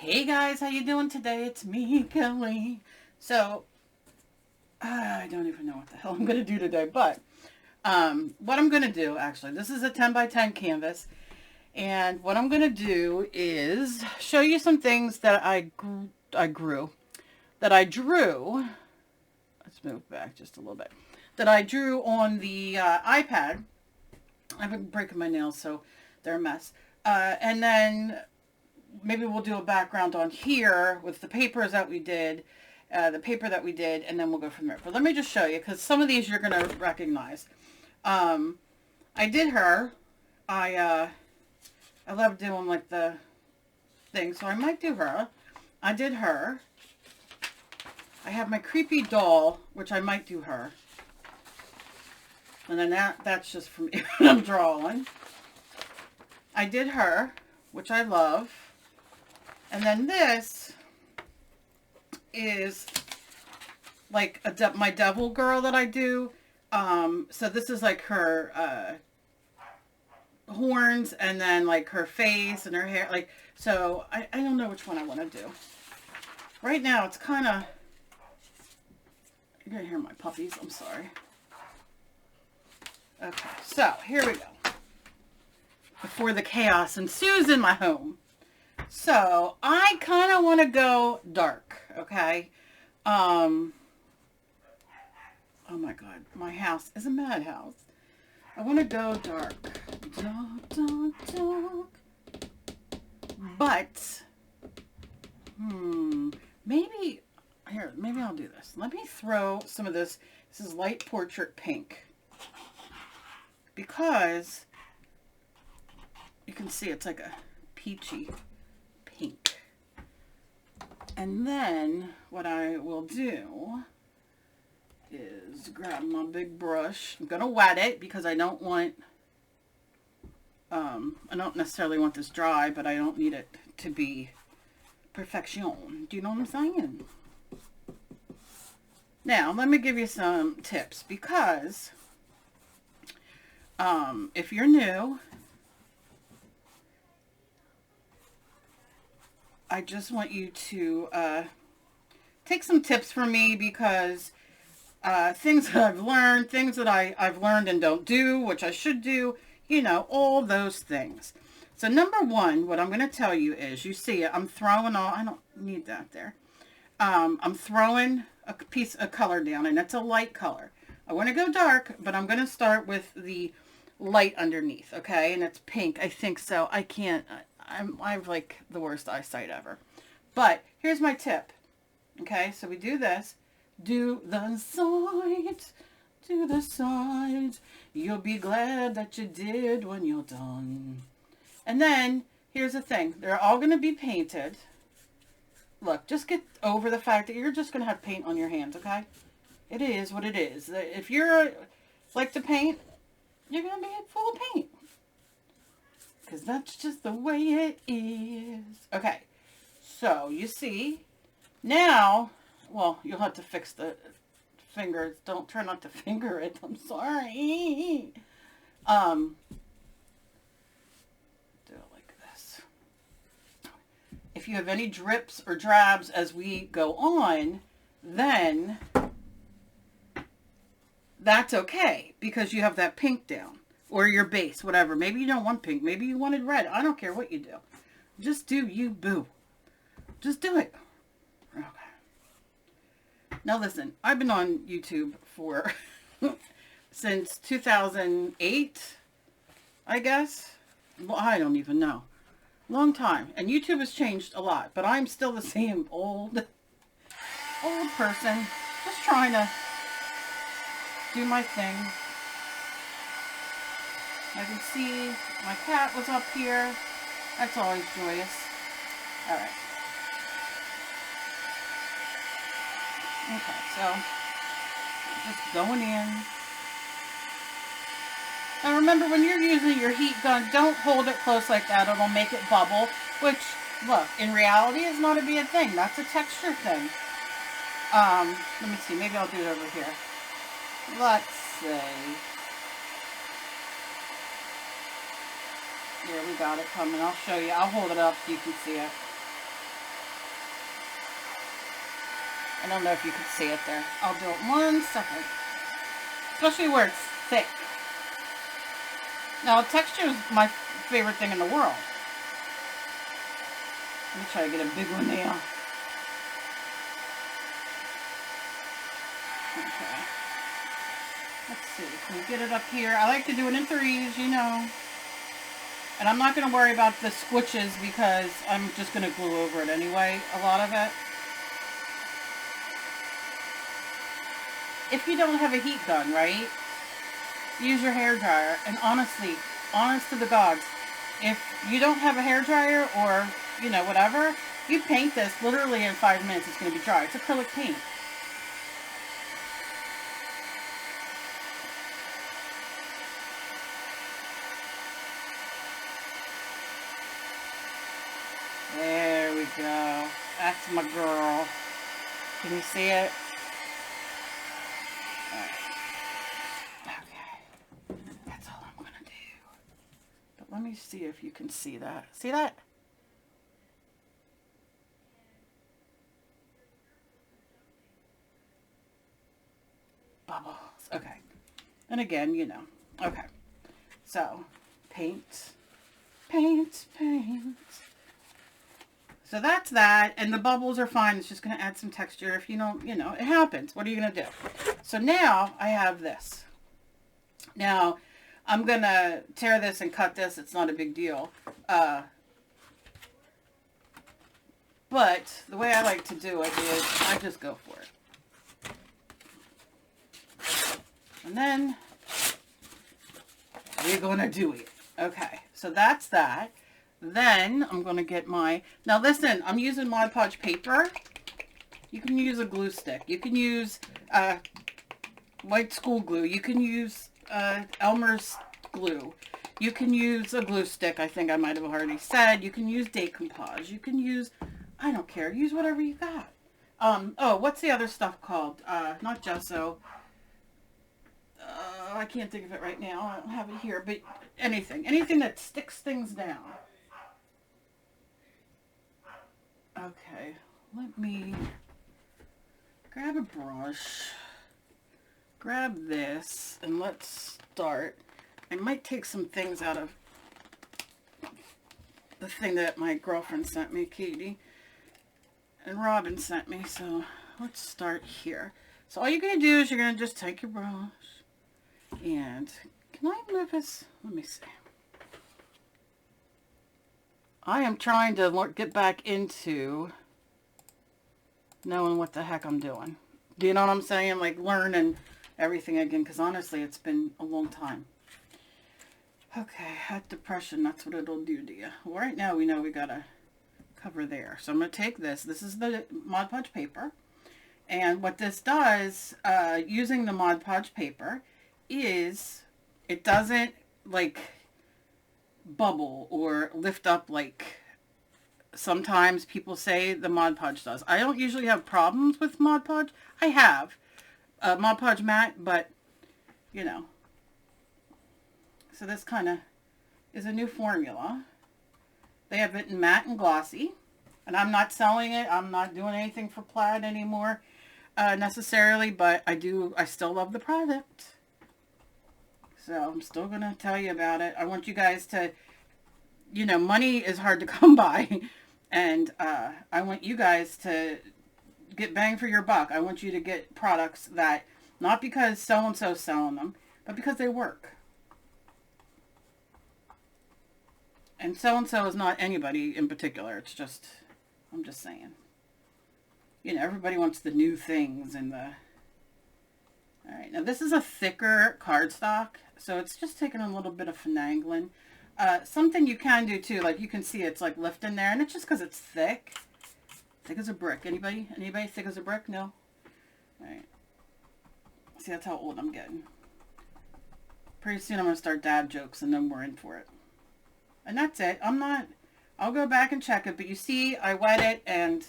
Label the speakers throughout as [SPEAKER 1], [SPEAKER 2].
[SPEAKER 1] Hey guys, how you doing today? It's me, Kelly. So, I don't even know what the hell I'm going to do today, but what I'm going to do, actually, this is a 10 by 10 canvas, and what I'm going to do is show you some things that I drew. Let's move back just a little bit. That I drew on the iPad. I've been breaking my nails, so they're a mess. And then maybe we'll do a background on here with the papers that we did, the paper that we did, and then we'll go from there. But let me just show you, because some of these you're going to recognize. I did her. I love doing like the thing, so I might do her. I did her. I have my creepy doll, which I might do her. And then that's just from me when I'm drawing. I did her, which I love. And then this is like my devil girl that I do. So this is like her horns and then like her face and her hair. Like, so I don't know which one I want to do. Right now it's kind of, you're going to hear my puppies. I'm sorry. Okay, so here we go. Before the chaos ensues in my home. So I kind of want to go dark, okay? Oh my God, my house is a madhouse. I want to go dark. Dark, dark, dark. But, maybe I'll do this. Let me throw some of this. This is light portrait pink. Because you can see it's like a peachy pink. And then what I will do is grab my big brush. I'm going to wet it because I don't want, I don't necessarily want this dry, but I don't need it to be perfection. Do you know what I'm saying? Now, let me give you some tips because if you're new, I just want you to take some tips from me because things that I've learned, things that I've learned and don't do, which I should do, you know, all those things. So number one, what I'm going to tell you is, you see it, I'm throwing all, I don't need that there. I'm throwing a piece of color down, and it's a light color. I want to go dark, but I'm going to start with the light underneath, okay? And it's pink, I think so. I can't, I have like the worst eyesight ever. But here's my tip, okay? So we do this. Do the sides, do the sides. You'll be glad that you did when you're done. And then, here's the thing. They're all going to be painted. Look, just get over the fact that you're just going to have paint on your hands, okay? It is what it is. If you're like to paint, you're going to be full of paint. Because that's just the way it is. Okay, so you see, now, well, you'll have to fix the fingers. Don't try not to finger it. I'm sorry. Do it like this. If you have any drips or drabs as we go on, then that's okay because you have that pink down. Or your base, whatever. Maybe you don't want pink. Maybe you wanted red. I don't care what you do. Just do you, boo. Just do it. Okay. Now listen, I've been on YouTube for since 2008, I guess. Well, I don't even know. Long time. And YouTube has changed a lot. But I'm still the same old person. Just trying to do my thing. I can see my cat was up here. That's always joyous. Alright. Okay, so just going in. Now remember, when you're using your heat gun, don't hold it close like that. It'll make it bubble, which, look, in reality is not a bad thing. That's a texture thing. Let me see. Maybe I'll do it over here. Let's see. Here, we got it coming. I'll show you. I'll hold it up so you can see it. I don't know if you can see it there. I'll do it 1 second. Especially where it's thick. Now, texture is my favorite thing in the world. Let me try to get a big one now. Okay. Let's see. Can we get it up here? I like to do it in 3s, you know. And I'm not going to worry about the squishes because I'm just going to glue over it anyway, a lot of it. If you don't have a heat gun, right? Use your hair dryer. And honestly, honest to the gods, if you don't have a hair dryer or, you know, whatever, you paint this literally in 5 minutes. It's going to be dry. It's acrylic paint. There we go. That's my girl. Can you see it? Okay. That's all I'm going to do. But let me see if you can see that. See that? Bubbles. Okay. And again, you know. Okay. So, paint, paint, paint. So that's that, and the bubbles are fine. It's just going to add some texture. If you don't, you know, it happens. What are you going to do? So now I have this. Now, I'm going to tear this and cut this. It's not a big deal. But the way I like to do it is I just go for it. And then we're going to do it. Okay, so that's that. Then I'm going to get my, now listen, I'm using Mod Podge paper. You can use a glue stick. You can use white school glue. You can use Elmer's glue. You can use a glue stick, I think I might have already said. You can use decoupage. You can use, I don't care, use whatever you got. Oh, what's the other stuff called? Not gesso. I can't think of it right now. I don't have it here, but anything that sticks things down. Okay, let me grab a brush, grab this, and let's start. I might take some things out of the thing that my girlfriend sent me, Katie, and Robin sent me, so let's start here. So all you're going to do is you're going to just take your brush, and can I move this? Let me see. I am trying to get back into knowing what the heck I'm doing. Do you know what I'm saying? Like learning everything again, because honestly, it's been a long time. Okay, hat depression, that's what it'll do to you. Well, right now we know we gotta cover there. So I'm gonna take this. This is the Mod Podge paper. And what this does, using the Mod Podge paper, is it doesn't like bubble or lift up like sometimes people say the Mod Podge does. I don't usually have problems with Mod Podge. I have Mod Podge matte, but you know. So this kind of is a new formula. They have it in matte and glossy, and I'm not selling it. I'm not doing anything for Plaid anymore necessarily, but I still love the product. So I'm still going to tell you about it. I want you guys to, you know, money is hard to come by. And I want you guys to get bang for your buck. I want you to get products that, not because so-and-so's selling them, but because they work. And so-and-so is not anybody in particular. It's just, I'm just saying. You know, everybody wants the new things and the... Alright, now this is a thicker cardstock, so it's just taking a little bit of finagling. Something you can do too, like you can see it's like lifting there, and it's just because it's thick. Thick as a brick. Anybody thick as a brick? No? Alright. See, that's how old I'm getting. Pretty soon I'm going to start dad jokes, and then we're in for it. And that's it. I'll go back and check it, but you see, I wet it, and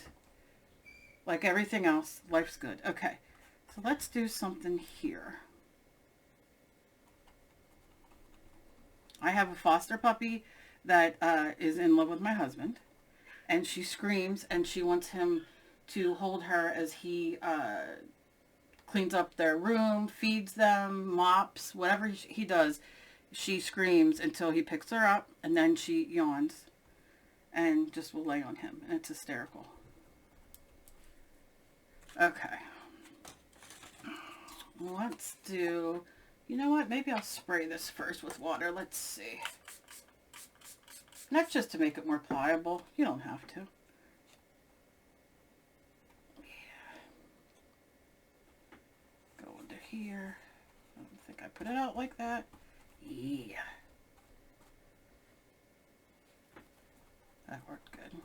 [SPEAKER 1] like everything else, life's good. Okay. So let's do something here. I have a foster puppy that is in love with my husband, and she screams and she wants him to hold her as he cleans up their room, feeds them, mops, whatever he does. She screams until he picks her up, and then she yawns and just will lay on him, and it's hysterical. Okay. Let's do, you know what, maybe I'll spray this first with water. Let's see. And that's just to make it more pliable. You don't have to. Yeah. Go under here. I don't think I put it out like that. Yeah. That worked good.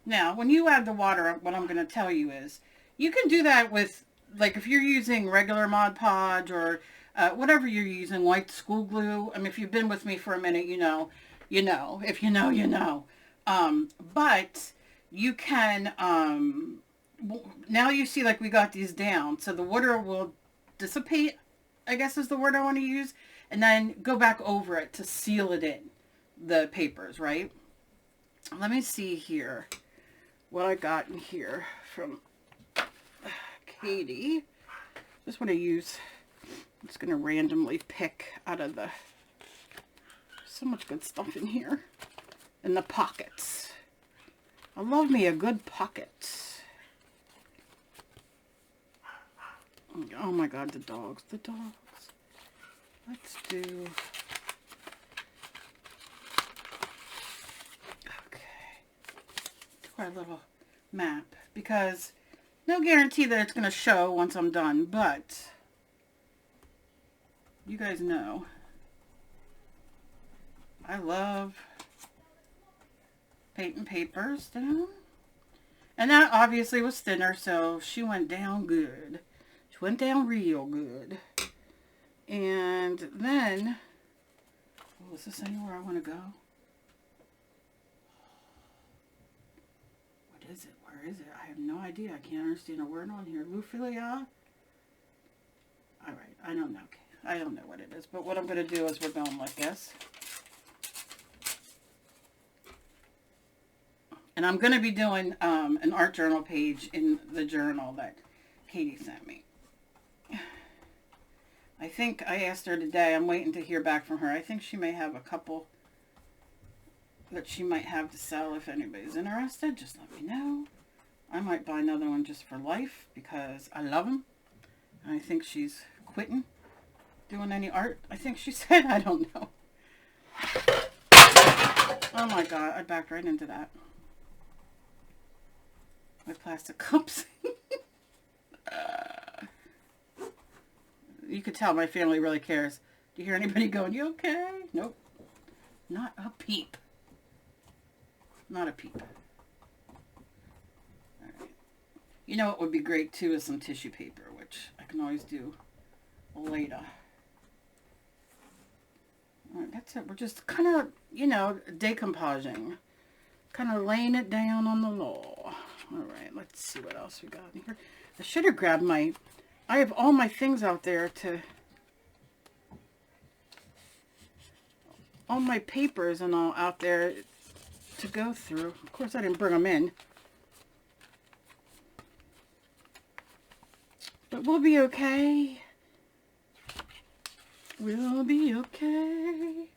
[SPEAKER 1] Now, when you add the water, what I'm going to tell you is, you can do that with, like, if you're using regular Mod Podge or whatever you're using, white school glue. I mean, if you've been with me for a minute, you know. If you know, you know. But you can, now you see, like, we got these down. So the water will dissipate, I guess is the word I want to use. And then go back over it to seal it in, the papers, right? Let me see here what I got in here from Katie. Just want to use, I'm just going to randomly pick out of the, so much good stuff in here. In the pockets. I love me a good pocket. Oh my God, the dogs. Let's do, our little map, because no guarantee that it's going to show once I'm done, but you guys know I love painting papers down, and that obviously was thinner, so she went down good. She went down real good. And then, oh, is this anywhere I want to go? Is it? Where is it? I have no idea. I can't understand a word on here. Loophilia? Alright, I don't know. I don't know what it is. But what I'm going to do is we're going like this. And I'm going to be doing an art journal page in the journal that Katie sent me. I think I asked her today. I'm waiting to hear back from her. I think she may have a couple that she might have to sell. If anybody's interested, just let me know. I might buy another one just for life because I love them. I think she's quitting doing any art. I think she said, I don't know. Oh my God, I backed right into that. My plastic cups. You could tell my family really cares. Do you hear anybody going, you okay? Nope. Not a peep. Not a peep. All right. You know what would be great too is some tissue paper, which I can always do later. All right, that's it. We're just kind of, you know, decomposing. Kind of laying it down on the law. All right, let's see what else we got in here. I should have grabbed my, I have all my things out there to, all my papers and all out there to go through. Of course, I didn't bring them in. But we'll be okay. We'll be okay.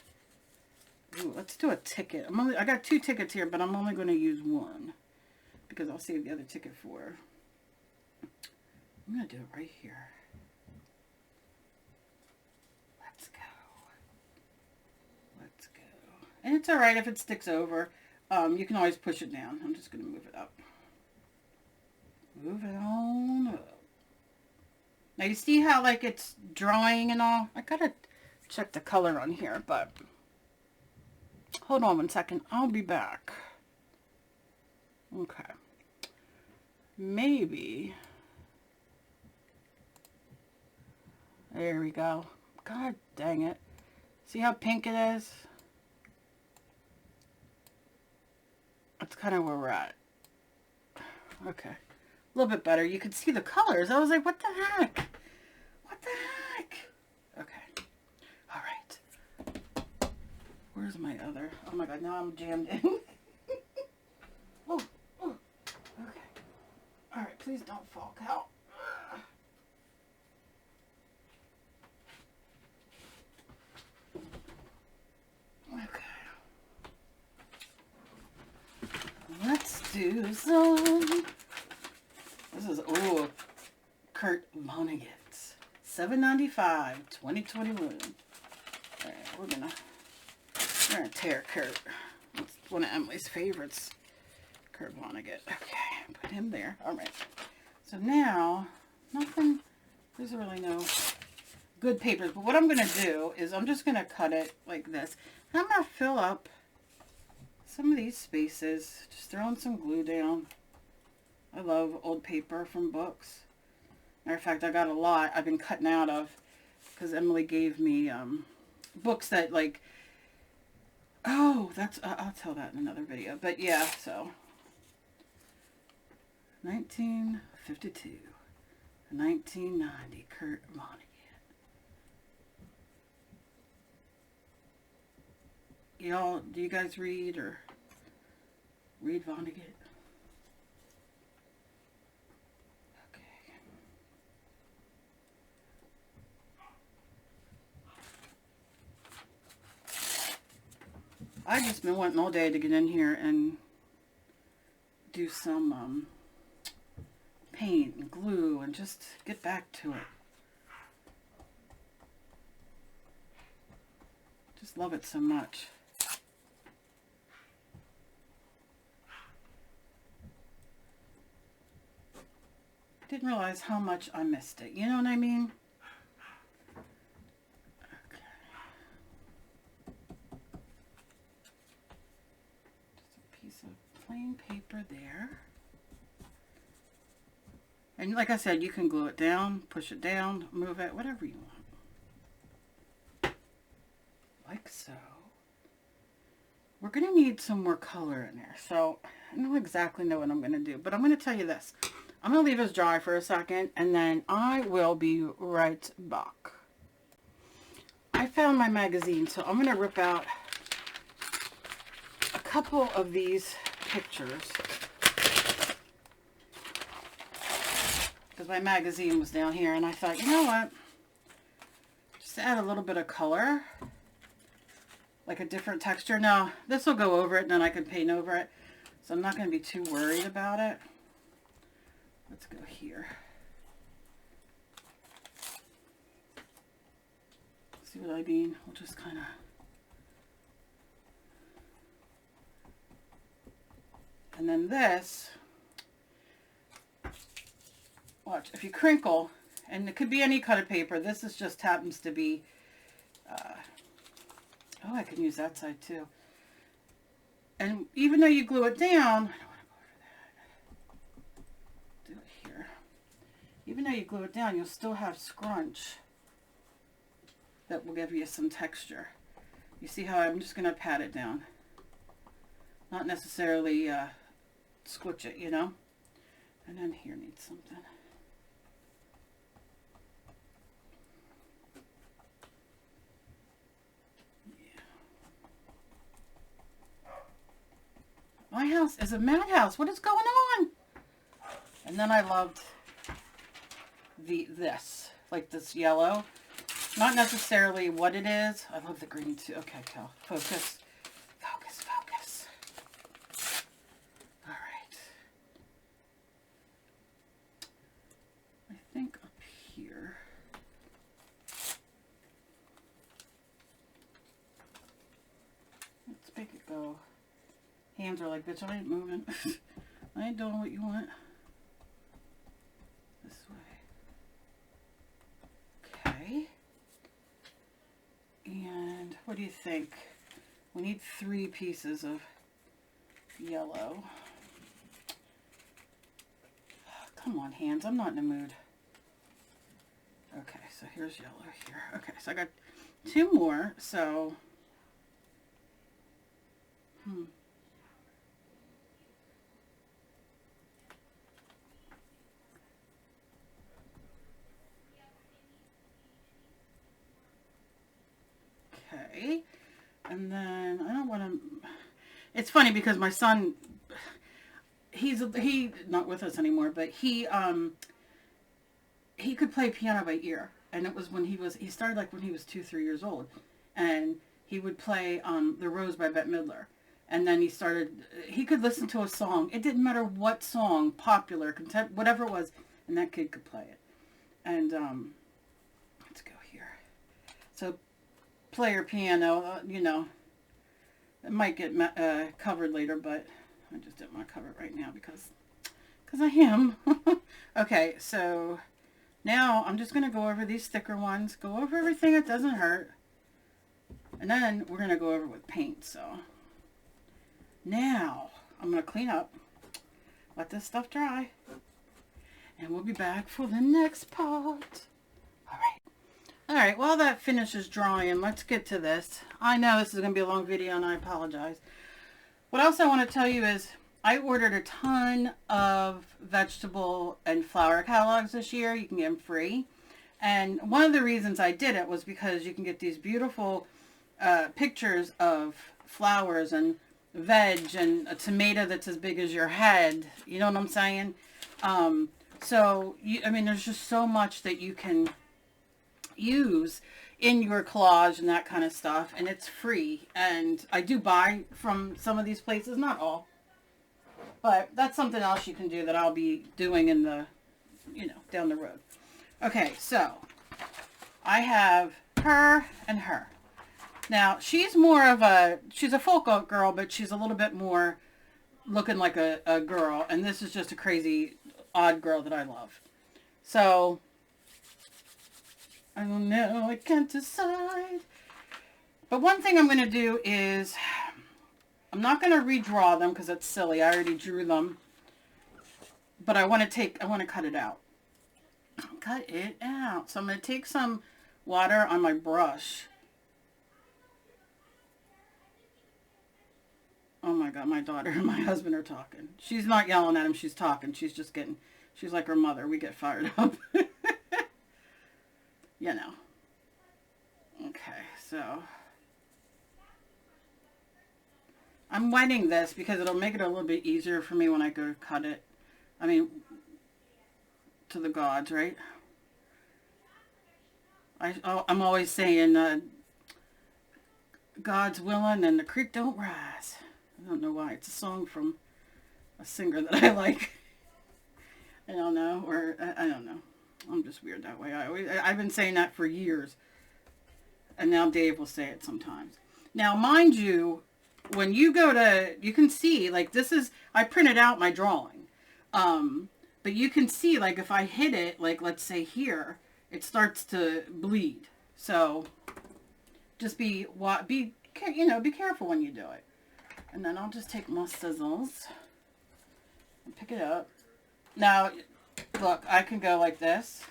[SPEAKER 1] Ooh, let's do a ticket. I got 2 tickets here, but I'm only going to use one because I'll save the other ticket for. I'm going to do it right here. Let's go. Let's go. And it's all right if it sticks over. You can always push it down. I'm just going to move it up. Move it on up. Now you see how like it's drawing and all? I got to check the color on here, but hold on 1 second. I'll be back. Okay. Maybe. There we go. God dang it. See how pink it is? That's kind of where we're at. Okay. A little bit better. You could see the colors. I was like, what the heck? What the heck? Okay. All right. Where's my other? Oh my God, now I'm jammed in. Oh, oh, okay. All right, please don't fall, Cal. Okay. Let's do some. This is, oh, Kurt Vonnegut's. $7.95, 2021. All right, we're gonna tear Kurt. It's one of Emily's favorites, Kurt Vonnegut. Okay, put him there. All right. So now, nothing, there's really no good papers, but what I'm gonna do is I'm just gonna cut it like this. And I'm gonna fill up some of these spaces, just throwing some glue down. I love old paper from books. Matter of fact, I got a lot I've been cutting out of because Emily gave me books that, like, oh, that's, I'll tell that in another video. But yeah, so 1952, 1990, Kurt Vonnegut. Y'all, do you guys read Vonnegut? I've just been wanting all day to get in here and do some paint and glue and just get back to it. Just love it so much. Didn't realize how much I missed it. You know what I mean? Plain paper there. And like I said, you can glue it down, push it down, move it, whatever you want. Like so. We're going to need some more color in there. So I don't exactly know what I'm going to do, but I'm going to tell you this. I'm going to leave this dry for a second and then I will be right back. I found my magazine, so I'm going to rip out a couple of these pictures because my magazine was down here and I thought, you know what, just add a little bit of color, like a different texture. Now this will go over it and then I can paint over it, so I'm not going to be too worried about it. Let's go here. See what I mean? We'll just kind of and then this, watch, if you crinkle, and it could be any cut of paper, this is just happens to be, oh, I can use that side too. And even though you glue it down, I don't want to go over that. Do it here. Even though you glue it down, you'll still have scrunch that will give you some texture. You see how I'm just going to pat it down. Not necessarily squitch it, you know. And then here needs something. Yeah. My house is a madhouse. What is going on? And then I loved this, like this yellow. Not necessarily what it is. I love the green too. Okay, Cal, focus. Focus, focus. All right. I think up here. Let's make it go. Hands are like, bitch, I ain't moving. I ain't doing what you want. This way. Okay. And what do you think? We need 3 pieces of yellow. Come on, hands. I'm not in the mood. Okay, so here's yellow here. Okay, so I got 2 more. So, Okay, And then I don't want to, it's funny because my son, he not with us anymore, but he could play piano by ear. And it was when he started like when he was 2, 3 years old. And he would play The Rose by Bette Midler. And then he could listen to a song. It didn't matter what song, popular, whatever it was, and that kid could play it. And let's go here. So play your piano, you know, it might get covered later, but I just didn't want to cover it right now because I am. Okay, so now I'm just going to go over these thicker ones, go over everything that doesn't hurt, and then we're going to go over with paint. So now I'm going to clean up, let this stuff dry, and we'll be back for the next part. All right, while that finishes drying, let's get to this. I know this is going to be a long video, and I apologize. What else I want to tell you is I ordered a ton of vegetable and flower catalogs this year. You can get them free. And one of the reasons I did it was because you can get these beautiful pictures of flowers and veg and a tomato that's as big as your head. You know what I'm saying? I mean, there's just so much that you can use in your collage and that kind of stuff, and it's free. And I do buy from some of these places, not all, but that's something else you can do that I'll be doing in the, you know, down the road. Okay, so I have her and her. Now she's a folk girl, but she's a little bit more looking like a girl, and this is just a crazy odd girl that I love. So I don't know, I can't decide. But one thing I'm going to do is, I'm not going to redraw them because it's silly. I already drew them. But I want to cut it out. Cut it out. So I'm going to take some water on my brush. Oh my God, my daughter and my husband are talking. She's not yelling at him, she's talking. She's like her mother. We get fired up. You know. Okay, so I'm wetting this because it'll make it a little bit easier for me when I go to cut it. I mean, to the gods, right? I'm always saying, God's willing and the creek don't rise. I don't know why. It's a song from a singer that I like. I don't know, or I don't know. I'm just weird that way. I've been saying that for years. And now Dave will say it sometimes. Now, mind you, when you go to, you can see, like this is, I printed out my drawing. But you can see, like if I hit it, like let's say here, it starts to bleed. So just be careful when you do it. And then I'll just take my scissors and pick it up. Now, look, I can go like this,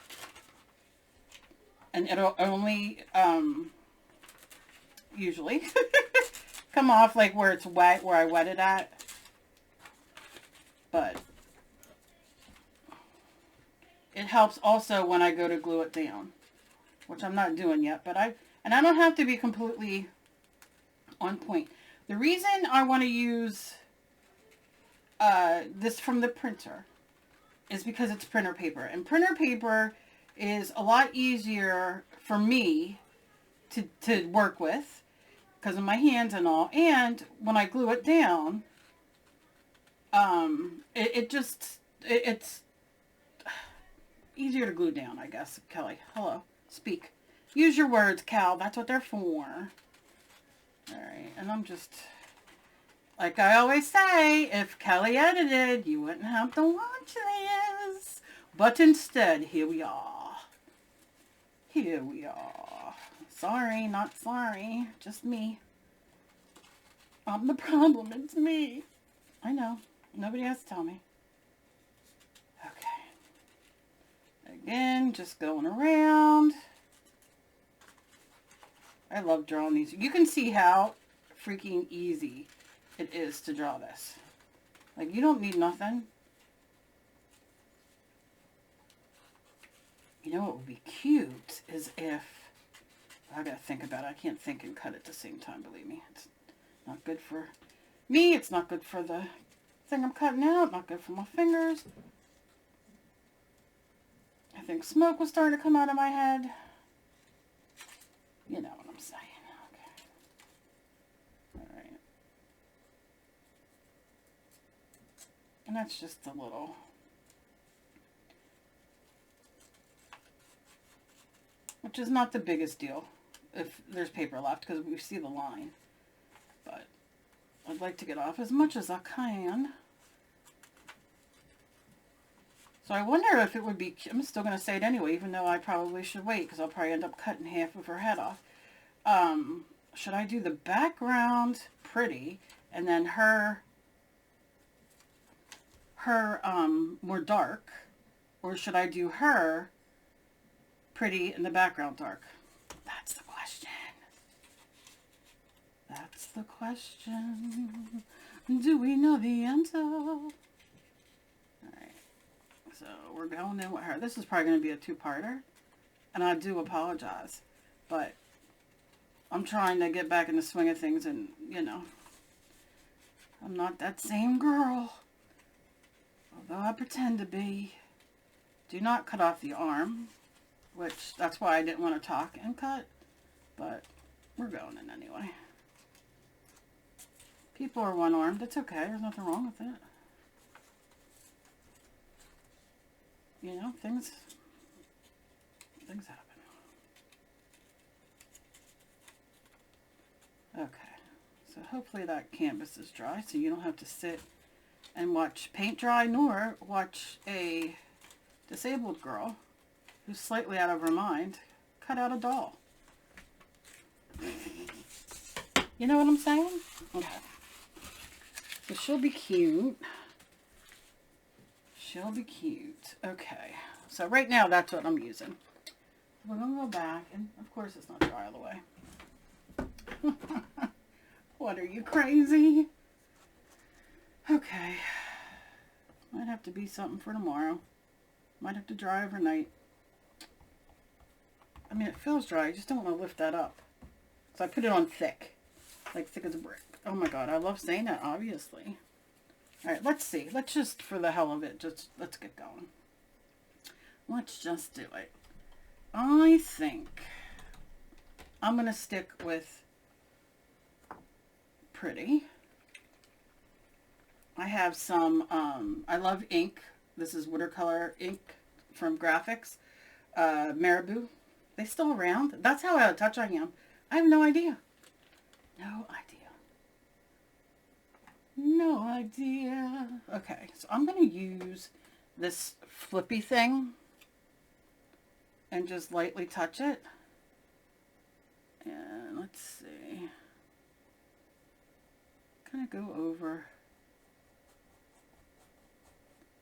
[SPEAKER 1] and it'll only, usually, come off like where it's wet, where I wet it at, but it helps also when I go to glue it down, which I'm not doing yet, but I don't have to be completely on point. The reason I want to use this from the printer is because it's printer paper. And printer paper is a lot easier for me to work with because of my hands and all. And when I glue it down, it's easier to glue down, I guess. Kelly, hello. Speak. Use your words, Cal. That's what they're for. Alright, and I'm just, like I always say, if Kelly edited, you wouldn't have to watch this. But instead, here we are. Here we are. Sorry, not sorry. Just me. I'm the problem. It's me. I know. Nobody has to tell me. Okay. Again, just going around. I love drawing these. You can see how freaking easy it is to draw this. Like, you don't need nothing. You know what would be cute is if, I gotta think about it. I can't think and cut at the same time, believe me. It's not good for me. It's not good for the thing I'm cutting out. Not good for my fingers. I think smoke was starting to come out of my head. You know what I'm saying. Okay. Alright. And that's just a little... which is not the biggest deal if there's paper left, because we see the line. But I'd like to get off as much as I can. So I wonder if it would be, I'm still going to say it anyway, even though I probably should wait, because I'll probably end up cutting half of her head off. Should I do the background pretty, and then her more dark, or should I do her pretty and the background dark? That's the question. That's the question. Do we know the answer? Alright. So we're going in with her. This is probably going to be a two-parter. And I do apologize. But I'm trying to get back in the swing of things, and, you know, I'm not that same girl. Although I pretend to be. Do not cut off the arm. Which, that's why I didn't want to talk and cut. But we're going in anyway. People are one-armed. It's okay. There's nothing wrong with it. You know, things happen. Okay. So hopefully that canvas is dry, so you don't have to sit and watch paint dry, nor watch a disabled girl who's slightly out of her mind cut out a doll. You know what I'm saying? Okay. So she'll be cute. She'll be cute. Okay. So right now that's what I'm using. We're going to go back, and of course it's not dry all the way. What, are you crazy? Okay. Might have to be something for tomorrow. Might have to dry overnight. I mean, it feels dry. I just don't want to lift that up. So I put it on thick. Like thick as a brick. Oh my god, I love saying that, obviously. Alright, let's see. Let's just, for the hell of it, let's get going. Let's just do it. I think I'm going to stick with pretty. I have some, I love ink. This is watercolor ink from Graphics. Marabou. They still around? That's how out of touch I am. I have no idea. No idea. No idea. Okay, so I'm going to use this flippy thing and just lightly touch it. And let's see. Kind of go over.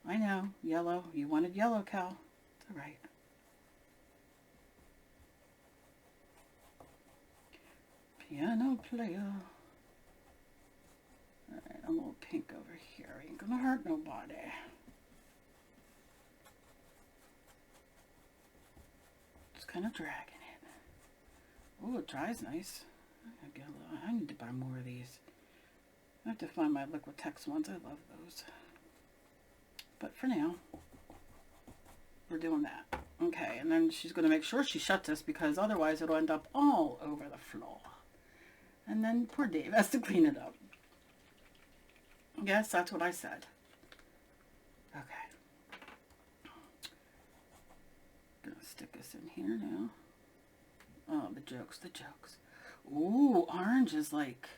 [SPEAKER 1] I know, yellow. You wanted yellow, Cal. It's all right. Piano player. Alright, a little pink over here. Ain't gonna hurt nobody. Just kind of dragging it. Oh, it dries nice. I need to buy more of these. I have to find my Liquitex ones. I love those. But for now, we're doing that. Okay, and then she's going to make sure she shuts this, because otherwise it'll end up all over the floor. And then poor Dave has to clean it up. Yes, that's what I said. Okay. Gonna stick this in here now. Oh, the jokes, the jokes. Ooh, orange is like,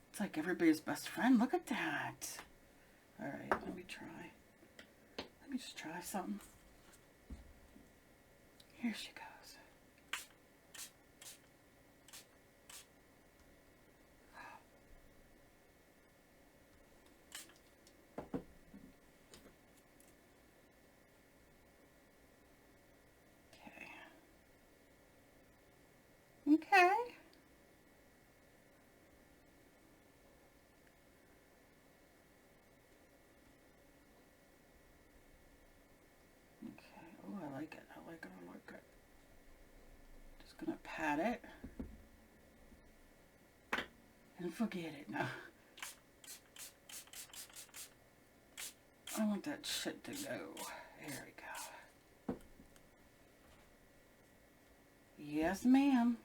[SPEAKER 1] it's like everybody's best friend. Look at that. Alright, let me try. Let me just try something. Here she goes. Okay. Okay. Oh, I like it. I like it. I like it. Just gonna pat it and forget it now. I want that shit to go. There we go. Yes, ma'am.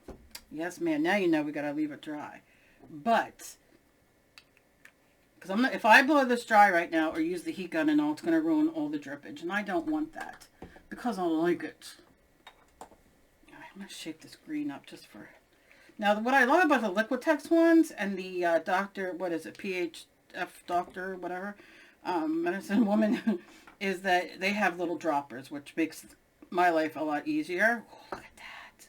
[SPEAKER 1] Yes, ma'am. Now you know we gotta leave it dry. But because I'm not, if I blow this dry right now or use the heat gun and all, it's gonna ruin all the drippage, and I don't want that because I like it. All right, I'm gonna shape this green up just for. Now, what I love about the Liquitex ones and the Dr. What is it? PHF Doctor, whatever. Medicine Woman is that they have little droppers, which makes my life a lot easier. Oh, look at that.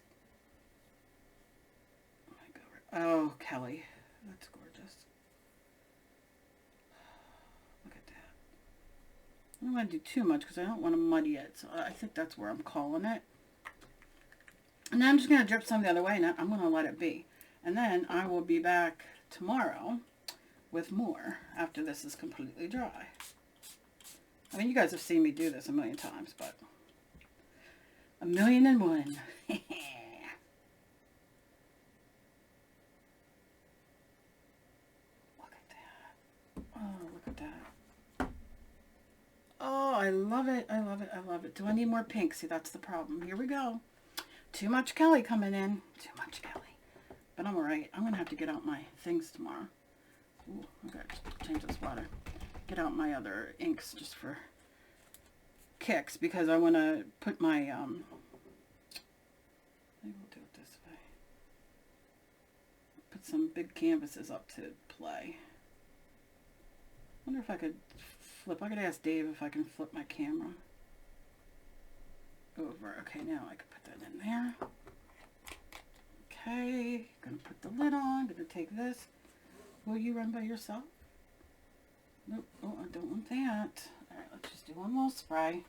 [SPEAKER 1] Oh, Kelly. That's gorgeous. Look at that. I don't want to do too much because I don't want to muddy it. So I think that's where I'm calling it. And then I'm just going to drip some the other way, and I'm going to let it be. And then I will be back tomorrow with more after this is completely dry. I mean, you guys have seen me do this a million times, but 1,000,001. Look at that. Oh, look at that. Oh, I love it. I love it. I love it. Do I need more pink? See, that's the problem. Here we go. Too much Kelly coming in. Too much Kelly. But I'm alright. I'm going to have to get out my things tomorrow. Ooh, I got to change this water. Get out my other inks just for kicks because I want to put my, maybe we'll do it this way. Put some big canvases up to play. Wonder if I could flip. I could ask Dave if I can flip my camera over. Okay, now I could put that in there. Okay, gonna put the lid on. Gonna take this. Will you run by yourself? Nope. Oh, I don't want that. Alright, let's just do one little spray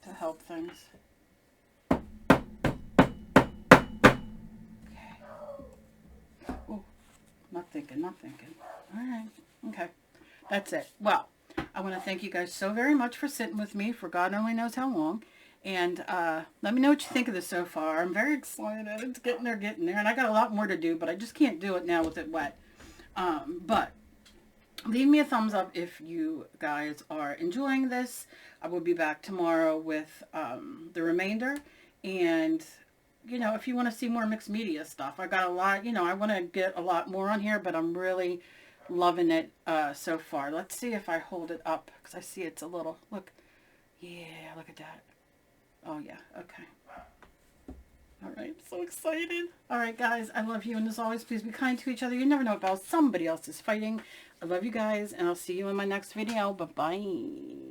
[SPEAKER 1] to help things. Okay. Oh, not thinking, not thinking. Alright, okay. That's it. Well, I want to thank you guys so very much for sitting with me for God only knows how long. And let me know what you think of this so far. I'm very excited. It's getting there. And I got a lot more to do, but I just can't do it now with it wet. But leave me a thumbs up if you guys are enjoying this. I will be back tomorrow with the remainder. And, you know, if you want to see more mixed media stuff, I got a lot, you know, I want to get a lot more on here, but I'm really loving it so far. Let's see if I hold it up because I see it's a little, look. Yeah, look at that. Oh, yeah. Okay. All right. So excited. All right, guys. I love you. And as always, please be kind to each other. You never know about somebody else is fighting. I love you guys. And I'll see you in my next video. Bye-bye.